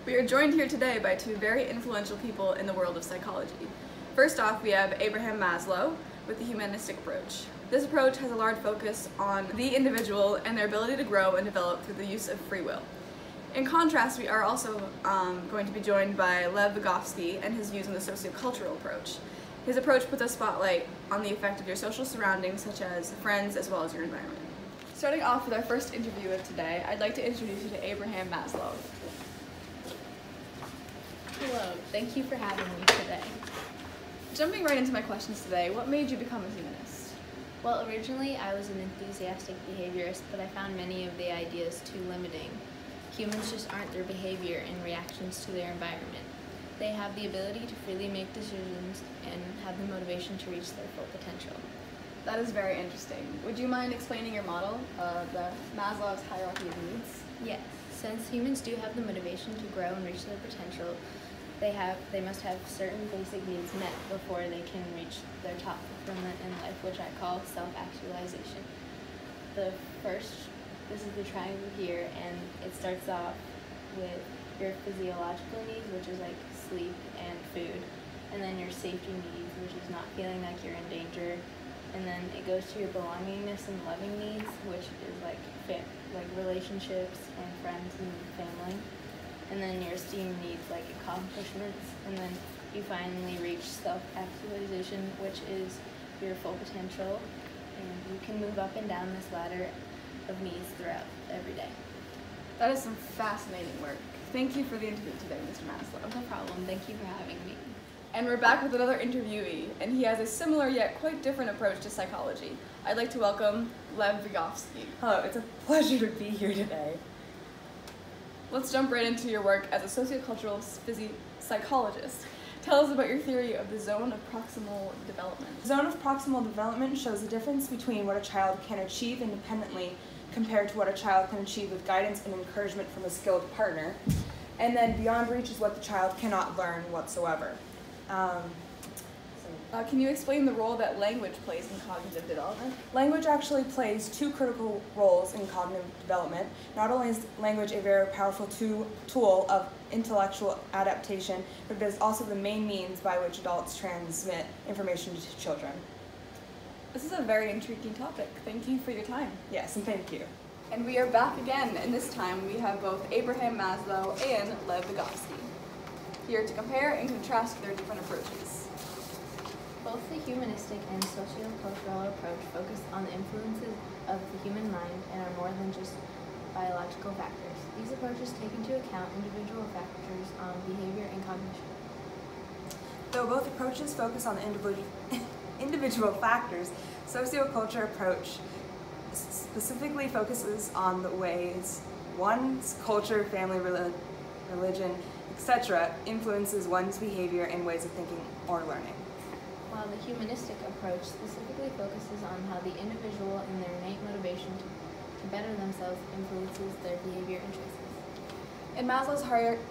We are joined here today by two very influential people in the world of psychology. First off, we have Abraham Maslow with the Humanistic approach. This approach has a large focus on the individual and their ability to grow and develop through the use of free will. In contrast, we are also going to be joined by Lev Vygotsky and his views on the sociocultural approach. His approach puts a spotlight on the effect of your social surroundings, such as friends, as well as your environment. Starting off with our first interview of today, I'd like to introduce you to Abraham Maslow. Hello, thank you for having me today. Jumping right into my questions today, what made you become a humanist? Well, originally I was an enthusiastic behaviorist, but I found many of the ideas too limiting. Humans just aren't their behavior in reactions to their environment. They have the ability to freely make decisions and have the motivation to reach their full potential. That is very interesting. Would you mind explaining your model of the Maslow's hierarchy of needs? Yes, since humans do have the motivation to grow and reach their potential, they must have certain basic needs met before they can reach their top fulfillment in life, which I call self-actualization. This is the triangle here, and it starts off with your physiological needs, which is like sleep and food, and then your safety needs, which is not feeling like you're in danger, and then it goes to your belongingness and loving needs, which is like relationships and friends and family, and then your esteem needs, like accomplishments, and then you finally reach self-actualization, which is your full potential, and you can move up and down this ladder of needs throughout every day. That is some fascinating work. Thank you for the interview today, Mr. Maslow. No problem. Thank you for having me. And we're back with another interviewee, and he has a similar yet quite different approach to psychology. I'd like to welcome Lev Vygotsky. Hello, it's a pleasure to be here today. Let's jump right into your work as a sociocultural psychologist. Tell us about your theory of the zone of proximal development. The zone of proximal development shows the difference between what a child can achieve independently compared to what a child can achieve with guidance and encouragement from a skilled partner. And then beyond reach is what the child cannot learn whatsoever. Can you explain the role that language plays in cognitive development? Language actually plays two critical roles in cognitive development. Not only is language a very powerful tool of intellectual adaptation, but it is also the main means by which adults transmit information to children. This is a very intriguing topic. Thank you for your time. Yes, and thank you. And we are back again, and this time we have both Abraham Maslow and Lev Vygotsky here to compare and contrast their different approaches. Both the humanistic and sociocultural approach focus on the influences of the human mind and are more than just biological factors. These approaches take into account individual factors on behavior and cognition. Though both approaches focus on the individual factors, socioculture approach specifically focuses on the ways one's culture, family, religion, etc. influences one's behavior and ways of thinking or learning. While the humanistic approach specifically focuses on how the individual and their innate motivation to better themselves influences their behavior and choices. In Maslow's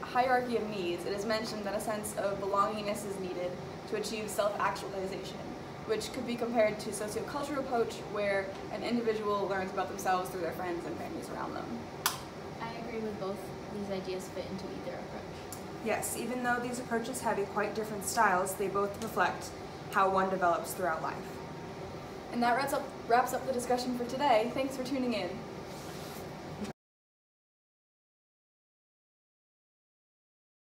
hierarchy of needs, it is mentioned that a sense of belongingness is needed to achieve self-actualization, which could be compared to sociocultural approach, where an individual learns about themselves through their friends and families around them. I agree with both these ideas fit into either approach. Yes, even though these approaches have quite different styles, they both reflect how one develops throughout life. And that wraps up the discussion for today. Thanks for tuning in.